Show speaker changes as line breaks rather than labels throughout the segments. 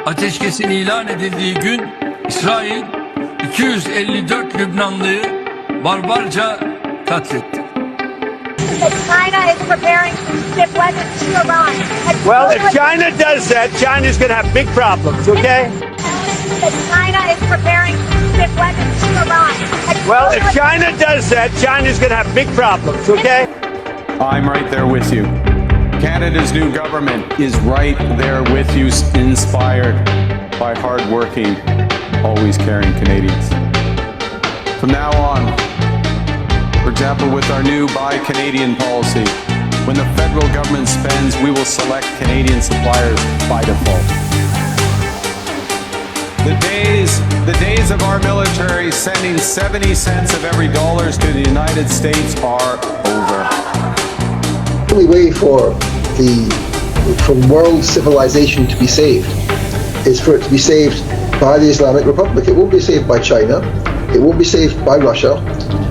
ateşkesin ilan edildiği gün İsrail 254 Lübnanlıyı barbarca katletti.
China is preparing to ship weapons to Iran.
Well, if China does that, China's going to have big problems, okay?
China is preparing to ship weapons to Iran.
Well, if China does that, China's going to have big problems, okay?
I'm right there with you. Canada's new government is right there with you, inspired by hardworking, always caring Canadians. From now on, for example, with our new Buy Canadian policy, when the federal government spends, we will select Canadian suppliers by default. The days of our military sending 70 cents of every dollars to the United States are over.
The only way for world civilization to be saved is for it to be saved by the Islamic Republic. It won't be saved by China. It won't be saved by Russia.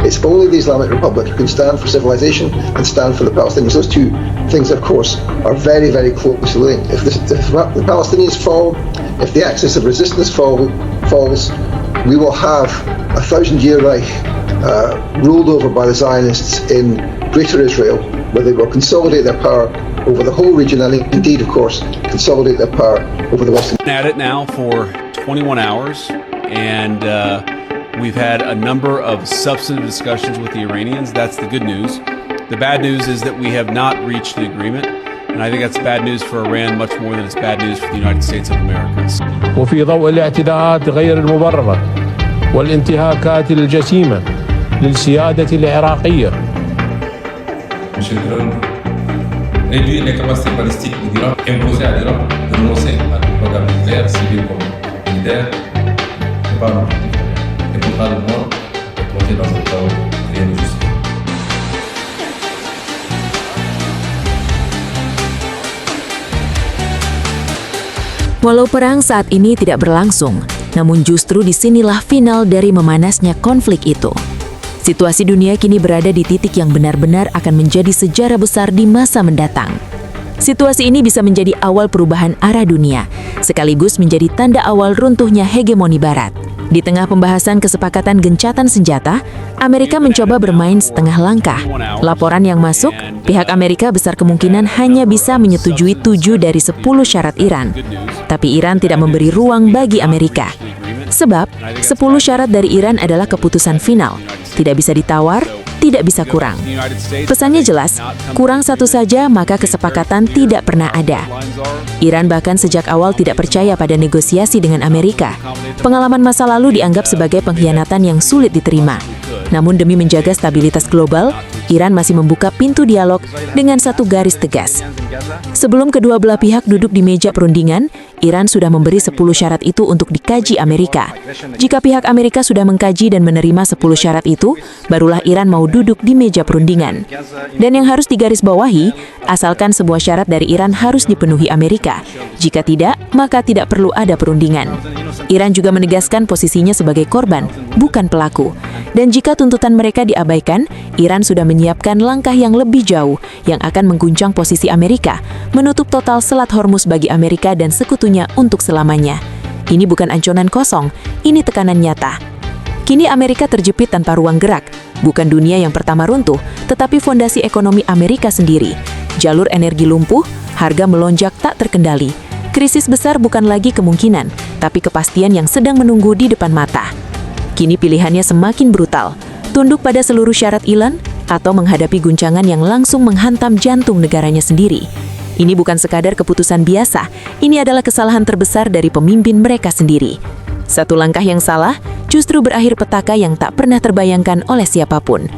It's only the Islamic Republic who can stand for civilization and stand for the Palestinians. Those two things, of course, are very, very closely linked. If the Palestinians fall, if the axis of resistance falls, we will have a 1,000-year Reich ruled over by the Zionists in Greater Israel, where they will consolidate their power over the whole region and indeed, of course, consolidate their power over the Western.
At it now for 21 hours, and we've had a number of substantive discussions with the Iranians. That's the good news. The bad news is that we have not reached an agreement, and I think that's bad news for Iran much more than it's bad news for the United States of America.
وفي ضوء الاعتداءات غير المبررة والانتهاكات الجسيمة للسيادة العراقية.
Monsieur Trump réduit les capacités balistiques de l'Iran, imposer à l'Iran de renoncer à un programme nucléaire, civil comme militaire, n'est pas un objectif. Et pourtant, le monde est plongé dans un chaos rien de juste.
Walau perang saat ini tidak berlangsung, namun justru disinilah final dari memanasnya konflik itu. Situasi dunia kini berada di titik yang benar-benar akan menjadi sejarah besar di masa mendatang. Situasi ini bisa menjadi awal perubahan arah dunia, sekaligus menjadi tanda awal runtuhnya hegemoni Barat. Di tengah pembahasan kesepakatan gencatan senjata, Amerika mencoba bermain setengah langkah. Laporan yang masuk, pihak Amerika besar kemungkinan hanya bisa menyetujui 7 dari 10 syarat Iran. Tapi Iran tidak memberi ruang bagi Amerika. Sebab, 10 syarat dari Iran adalah keputusan final. Tidak bisa ditawar, tidak bisa kurang. Pesannya jelas, kurang satu saja maka kesepakatan tidak pernah ada. Iran bahkan sejak awal tidak percaya pada negosiasi dengan Amerika. Pengalaman masa lalu dianggap sebagai pengkhianatan yang sulit diterima. Namun demi menjaga stabilitas global, Iran masih membuka pintu dialog dengan satu garis tegas. Sebelum kedua belah pihak duduk di meja perundingan, Iran sudah memberi 10 syarat itu untuk dikaji Amerika. Jika pihak Amerika sudah mengkaji dan menerima 10 syarat itu, barulah Iran mau duduk di meja perundingan. Dan yang harus digarisbawahi, asalkan sebuah syarat dari Iran harus dipenuhi Amerika. Jika tidak, maka tidak perlu ada perundingan. Iran juga menegaskan posisinya sebagai korban, bukan pelaku. Dan jika tuntutan mereka diabaikan, Iran sudah menyiapkan langkah yang lebih jauh yang akan mengguncang posisi Amerika, menutup total Selat Hormuz bagi Amerika dan sekutunya untuk selamanya. Ini bukan ancaman kosong, ini tekanan nyata. Kini Amerika terjepit tanpa ruang gerak, bukan dunia yang pertama runtuh, tetapi fondasi ekonomi Amerika sendiri. Jalur energi lumpuh, harga melonjak tak terkendali. Krisis besar bukan lagi kemungkinan, tapi kepastian yang sedang menunggu di depan mata. Kini pilihannya semakin brutal, tunduk pada seluruh syarat Iran atau menghadapi guncangan yang langsung menghantam jantung negaranya sendiri. Ini bukan sekadar keputusan biasa, ini adalah kesalahan terbesar dari pemimpin mereka sendiri. Satu langkah yang salah justru berakhir petaka yang tak pernah terbayangkan oleh siapapun.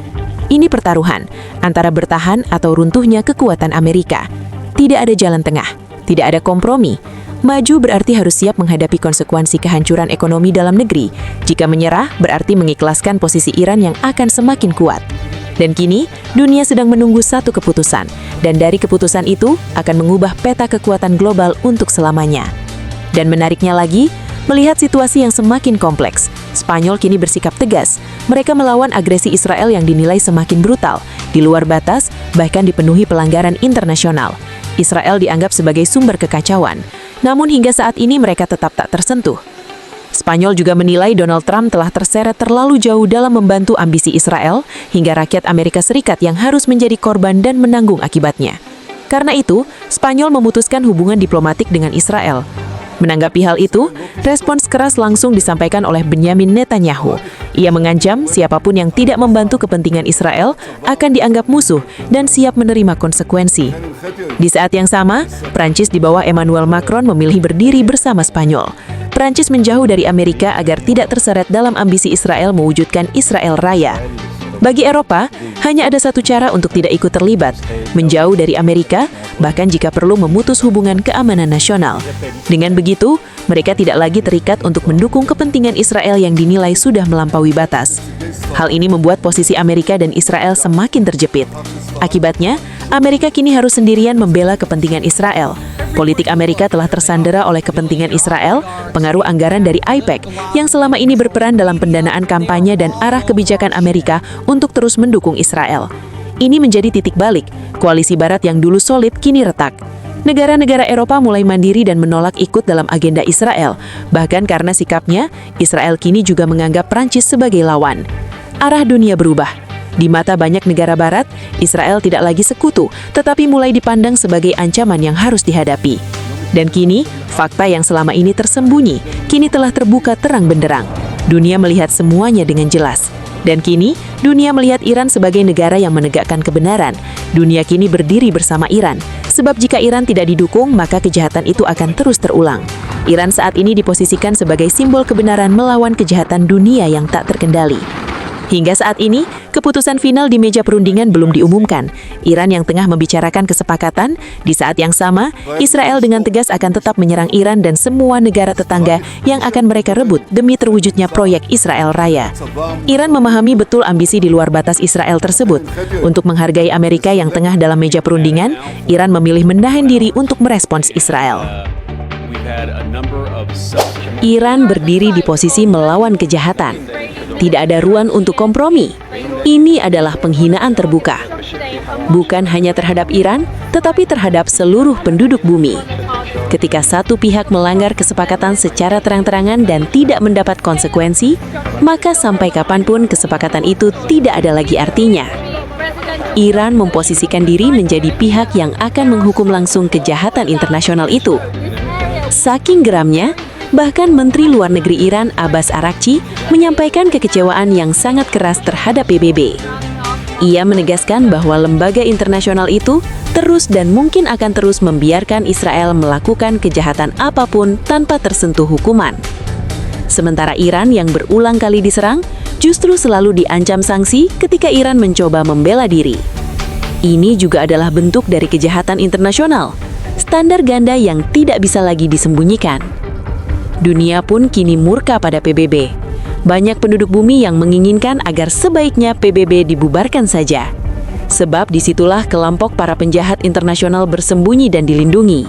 Ini pertaruhan antara bertahan atau runtuhnya kekuatan Amerika. Tidak ada jalan tengah, tidak ada kompromi. Maju berarti harus siap menghadapi konsekuensi kehancuran ekonomi dalam negeri. Jika menyerah, berarti mengikhlaskan posisi Iran yang akan semakin kuat. Dan kini, dunia sedang menunggu satu keputusan. Dan dari keputusan itu, akan mengubah peta kekuatan global untuk selamanya. Dan menariknya lagi, melihat situasi yang semakin kompleks, Spanyol kini bersikap tegas. Mereka melawan agresi Israel yang dinilai semakin brutal, di luar batas, bahkan dipenuhi pelanggaran internasional. Israel dianggap sebagai sumber kekacauan, namun hingga saat ini mereka tetap tak tersentuh. Spanyol juga menilai Donald Trump telah terseret terlalu jauh dalam membantu ambisi Israel hingga rakyat Amerika Serikat yang harus menjadi korban dan menanggung akibatnya. Karena itu, Spanyol memutuskan hubungan diplomatik dengan Israel. Menanggapi hal itu, respons keras langsung disampaikan oleh Benyamin Netanyahu. Ia mengancam siapapun yang tidak membantu kepentingan Israel akan dianggap musuh dan siap menerima konsekuensi. Di saat yang sama, Prancis di bawah Emmanuel Macron memilih berdiri bersama Spanyol. Prancis menjauh dari Amerika agar tidak terseret dalam ambisi Israel mewujudkan Israel Raya. Bagi Eropa, hanya ada satu cara untuk tidak ikut terlibat, menjauh dari Amerika, bahkan jika perlu memutus hubungan keamanan nasional. Dengan begitu, mereka tidak lagi terikat untuk mendukung kepentingan Israel yang dinilai sudah melampaui batas. Hal ini membuat posisi Amerika dan Israel semakin terjepit. Akibatnya, Amerika kini harus sendirian membela kepentingan Israel. Politik Amerika telah tersandera oleh kepentingan Israel, pengaruh anggaran dari AIPAC yang selama ini berperan dalam pendanaan kampanye dan arah kebijakan Amerika untuk terus mendukung Israel. Ini menjadi titik balik, koalisi Barat yang dulu solid kini retak. Negara-negara Eropa mulai mandiri dan menolak ikut dalam agenda Israel, bahkan karena sikapnya, Israel kini juga menganggap Prancis sebagai lawan. Arah dunia berubah. Di mata banyak negara Barat, Israel tidak lagi sekutu, tetapi mulai dipandang sebagai ancaman yang harus dihadapi. Dan kini, fakta yang selama ini tersembunyi, kini telah terbuka terang benderang. Dunia melihat semuanya dengan jelas. Dan kini, dunia melihat Iran sebagai negara yang menegakkan kebenaran. Dunia kini berdiri bersama Iran, sebab jika Iran tidak didukung, maka kejahatan itu akan terus terulang. Iran saat ini diposisikan sebagai simbol kebenaran melawan kejahatan dunia yang tak terkendali. Hingga saat ini, keputusan final di meja perundingan belum diumumkan. Iran yang tengah membicarakan kesepakatan, di saat yang sama, Israel dengan tegas akan tetap menyerang Iran dan semua negara tetangga yang akan mereka rebut demi terwujudnya proyek Israel Raya. Iran memahami betul ambisi di luar batas Israel tersebut. Untuk menghargai Amerika yang tengah dalam meja perundingan, Iran memilih menahan diri untuk merespons Israel. Iran berdiri di posisi melawan kejahatan. Tidak ada ruang untuk kompromi. Ini adalah penghinaan terbuka. Bukan hanya terhadap Iran, tetapi terhadap seluruh penduduk bumi. Ketika satu pihak melanggar kesepakatan secara terang-terangan dan tidak mendapat konsekuensi, maka sampai kapanpun kesepakatan itu tidak ada lagi artinya. Iran memposisikan diri menjadi pihak yang akan menghukum langsung kejahatan internasional itu. Saking geramnya, bahkan Menteri Luar Negeri Iran Abbas Araghchi menyampaikan kekecewaan yang sangat keras terhadap PBB. Ia menegaskan bahwa lembaga internasional itu terus dan mungkin akan terus membiarkan Israel melakukan kejahatan apapun tanpa tersentuh hukuman. Sementara Iran yang berulang kali diserang, justru selalu diancam sanksi ketika Iran mencoba membela diri. Ini juga adalah bentuk dari kejahatan internasional, standar ganda yang tidak bisa lagi disembunyikan. Dunia pun kini murka pada PBB. Banyak penduduk bumi yang menginginkan agar sebaiknya PBB dibubarkan saja. Sebab disitulah kelompok para penjahat internasional bersembunyi dan dilindungi.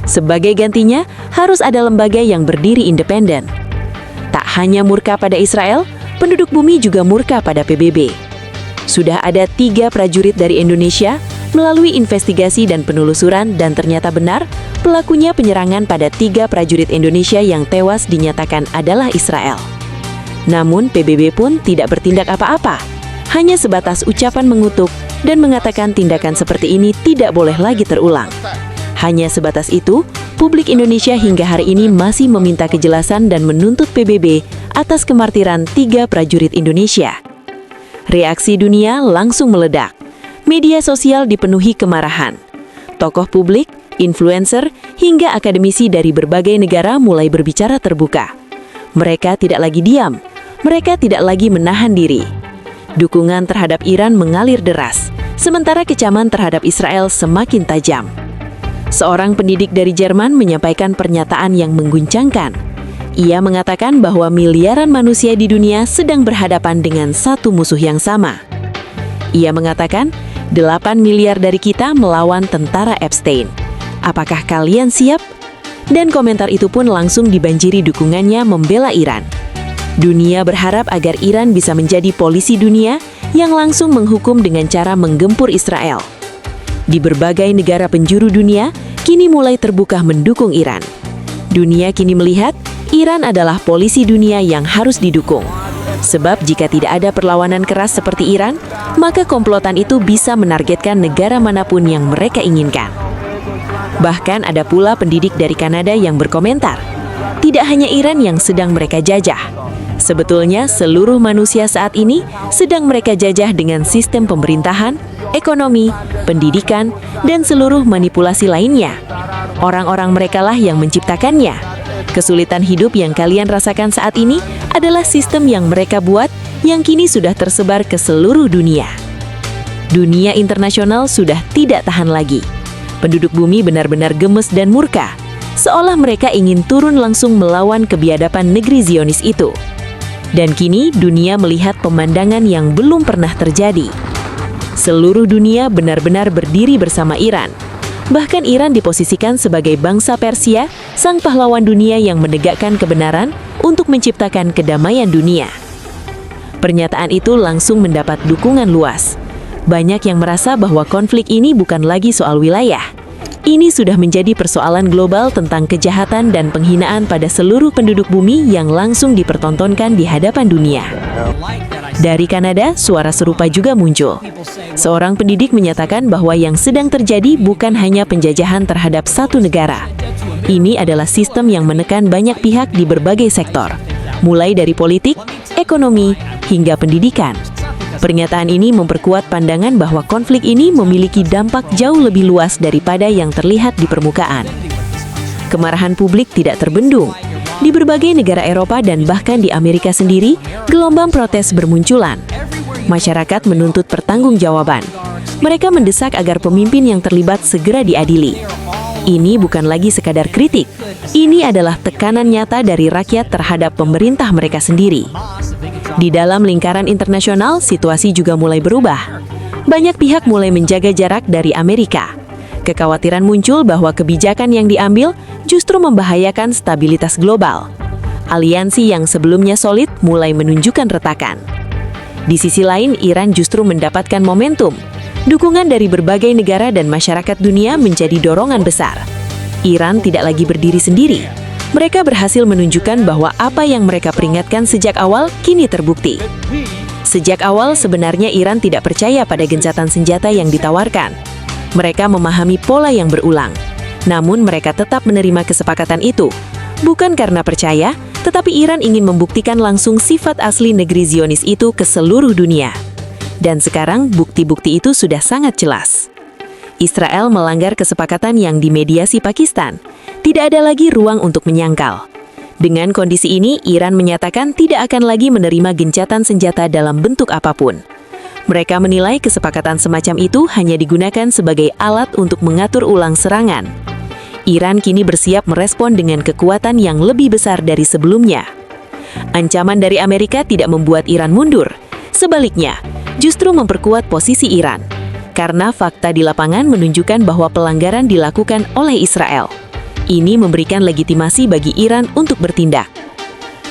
Sebagai gantinya, harus ada lembaga yang berdiri independen. Tak hanya murka pada Israel, penduduk bumi juga murka pada PBB. Sudah ada 3 prajurit dari Indonesia melalui investigasi dan penelusuran dan ternyata benar, pelakunya penyerangan pada 3 prajurit Indonesia yang tewas dinyatakan adalah Israel. Namun PBB pun tidak bertindak apa-apa, hanya sebatas ucapan mengutuk dan mengatakan tindakan seperti ini tidak boleh lagi terulang. Hanya sebatas itu, publik Indonesia hingga hari ini masih meminta kejelasan dan menuntut PBB atas kemartiran 3 prajurit Indonesia. Reaksi dunia langsung meledak. Media sosial dipenuhi kemarahan. Tokoh publik, influencer, hingga akademisi dari berbagai negara mulai berbicara terbuka. Mereka tidak lagi diam. Mereka tidak lagi menahan diri. Dukungan terhadap Iran mengalir deras, sementara kecaman terhadap Israel semakin tajam. Seorang pendidik dari Jerman menyampaikan pernyataan yang mengguncangkan. Ia mengatakan bahwa miliaran manusia di dunia sedang berhadapan dengan satu musuh yang sama. Ia mengatakan, 8 miliar dari kita melawan tentara Epstein. Apakah kalian siap? Dan komentar itu pun langsung dibanjiri dukungannya membela Iran. Dunia berharap agar Iran bisa menjadi polisi dunia yang langsung menghukum dengan cara menggempur Israel. Di berbagai negara penjuru dunia, kini mulai terbuka mendukung Iran. Dunia kini melihat Iran adalah polisi dunia yang harus didukung. Sebab jika tidak ada perlawanan keras seperti Iran, maka komplotan itu bisa menargetkan negara manapun yang mereka inginkan. Bahkan ada pula pendidik dari Kanada yang berkomentar, tidak hanya Iran yang sedang mereka jajah. Sebetulnya seluruh manusia saat ini sedang mereka jajah dengan sistem pemerintahan, ekonomi, pendidikan, dan seluruh manipulasi lainnya. Orang-orang merekalah yang menciptakannya. Kesulitan hidup yang kalian rasakan saat ini adalah sistem yang mereka buat yang kini sudah tersebar ke seluruh dunia. Dunia internasional sudah tidak tahan lagi. Penduduk bumi benar-benar gemes dan murka, seolah mereka ingin turun langsung melawan kebiadaban negeri Zionis itu. Dan kini dunia melihat pemandangan yang belum pernah terjadi. Seluruh dunia benar-benar berdiri bersama Iran. Bahkan Iran diposisikan sebagai bangsa Persia, sang pahlawan dunia yang menegakkan kebenaran untuk menciptakan kedamaian dunia. Pernyataan itu langsung mendapat dukungan luas. Banyak yang merasa bahwa konflik ini bukan lagi soal wilayah. Ini sudah menjadi persoalan global tentang kejahatan dan penghinaan pada seluruh penduduk bumi yang langsung dipertontonkan di hadapan dunia. Dari Kanada, suara serupa juga muncul. Seorang pendidik menyatakan bahwa yang sedang terjadi bukan hanya penjajahan terhadap satu negara. Ini adalah sistem yang menekan banyak pihak di berbagai sektor, mulai dari politik, ekonomi, hingga pendidikan. Pernyataan ini memperkuat pandangan bahwa konflik ini memiliki dampak jauh lebih luas daripada yang terlihat di permukaan. Kemarahan publik tidak terbendung. Di berbagai negara Eropa dan bahkan di Amerika sendiri, gelombang protes bermunculan. Masyarakat menuntut pertanggungjawaban. Mereka mendesak agar pemimpin yang terlibat segera diadili. Ini bukan lagi sekadar kritik. Ini adalah tekanan nyata dari rakyat terhadap pemerintah mereka sendiri. Di dalam lingkaran internasional, situasi juga mulai berubah. Banyak pihak mulai menjaga jarak dari Amerika. Kekhawatiran muncul bahwa kebijakan yang diambil justru membahayakan stabilitas global. Aliansi yang sebelumnya solid mulai menunjukkan retakan. Di sisi lain, Iran justru mendapatkan momentum. Dukungan dari berbagai negara dan masyarakat dunia menjadi dorongan besar. Iran tidak lagi berdiri sendiri. Mereka berhasil menunjukkan bahwa apa yang mereka peringatkan sejak awal kini terbukti. Sejak awal sebenarnya Iran tidak percaya pada gencatan senjata yang ditawarkan. Mereka memahami pola yang berulang. Namun mereka tetap menerima kesepakatan itu. Bukan karena percaya, tetapi Iran ingin membuktikan langsung sifat asli negeri Zionis itu ke seluruh dunia. Dan sekarang bukti-bukti itu sudah sangat jelas. Israel melanggar kesepakatan yang dimediasi Pakistan. Tidak ada lagi ruang untuk menyangkal. Dengan kondisi ini, Iran menyatakan tidak akan lagi menerima gencatan senjata dalam bentuk apapun. Mereka menilai kesepakatan semacam itu hanya digunakan sebagai alat untuk mengatur ulang serangan. Iran kini bersiap merespon dengan kekuatan yang lebih besar dari sebelumnya. Ancaman dari Amerika tidak membuat Iran mundur. Sebaliknya, justru memperkuat posisi Iran. Karena fakta di lapangan menunjukkan bahwa pelanggaran dilakukan oleh Israel. Ini memberikan legitimasi bagi Iran untuk bertindak.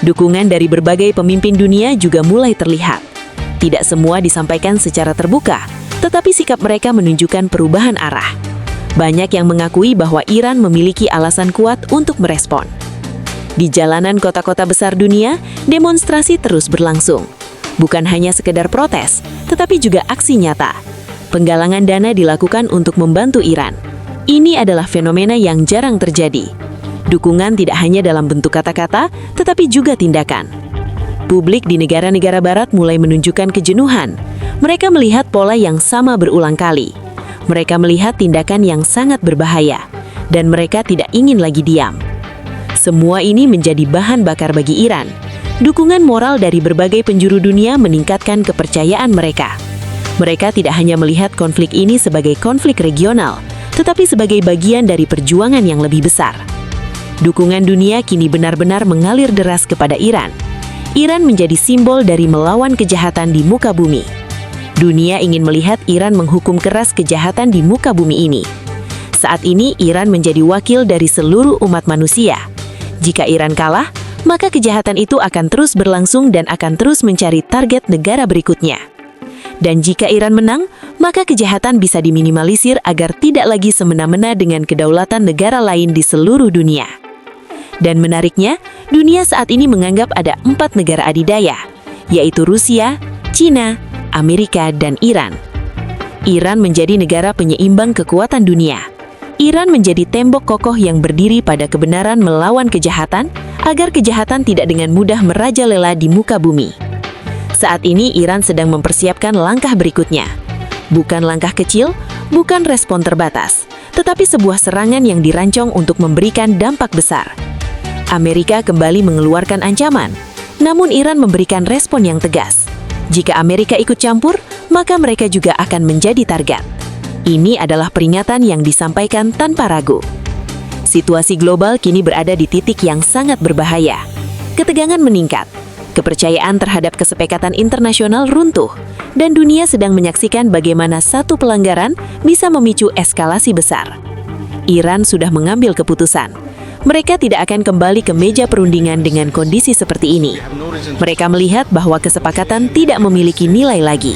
Dukungan dari berbagai pemimpin dunia juga mulai terlihat. Tidak semua disampaikan secara terbuka, tetapi sikap mereka menunjukkan perubahan arah. Banyak yang mengakui bahwa Iran memiliki alasan kuat untuk merespon. Di jalanan kota-kota besar dunia, demonstrasi terus berlangsung. Bukan hanya sekedar protes, tetapi juga aksi nyata. Penggalangan dana dilakukan untuk membantu Iran. Ini adalah fenomena yang jarang terjadi. Dukungan tidak hanya dalam bentuk kata-kata, tetapi juga tindakan. Publik di negara-negara barat mulai menunjukkan kejenuhan. Mereka melihat pola yang sama berulang kali. Mereka melihat tindakan yang sangat berbahaya, dan mereka tidak ingin lagi diam. Semua ini menjadi bahan bakar bagi Iran. Dukungan moral dari berbagai penjuru dunia meningkatkan kepercayaan mereka. Mereka tidak hanya melihat konflik ini sebagai konflik regional, tetapi sebagai bagian dari perjuangan yang lebih besar. Dukungan dunia kini benar-benar mengalir deras kepada Iran. Iran menjadi simbol dari melawan kejahatan di muka bumi. Dunia ingin melihat Iran menghukum keras kejahatan di muka bumi ini. Saat ini Iran menjadi wakil dari seluruh umat manusia. Jika Iran kalah, maka kejahatan itu akan terus berlangsung dan akan terus mencari target negara berikutnya. Dan jika Iran menang, maka kejahatan bisa diminimalisir agar tidak lagi semena-mena dengan kedaulatan negara lain di seluruh dunia. Dan menariknya, dunia saat ini menganggap ada 4 negara adidaya, yaitu Rusia, Cina, Amerika, dan Iran. Iran menjadi negara penyeimbang kekuatan dunia. Iran menjadi tembok kokoh yang berdiri pada kebenaran melawan kejahatan, agar kejahatan tidak dengan mudah merajalela di muka bumi. Saat ini Iran sedang mempersiapkan langkah berikutnya. Bukan langkah kecil, bukan respon terbatas, tetapi sebuah serangan yang dirancang untuk memberikan dampak besar. Amerika kembali mengeluarkan ancaman, namun Iran memberikan respon yang tegas. Jika Amerika ikut campur, maka mereka juga akan menjadi target. Ini adalah peringatan yang disampaikan tanpa ragu. Situasi global kini berada di titik yang sangat berbahaya. Ketegangan meningkat, kepercayaan terhadap kesepakatan internasional runtuh, dan dunia sedang menyaksikan bagaimana satu pelanggaran bisa memicu eskalasi besar. Iran sudah mengambil keputusan. Mereka tidak akan kembali ke meja perundingan dengan kondisi seperti ini. Mereka melihat bahwa kesepakatan tidak memiliki nilai lagi.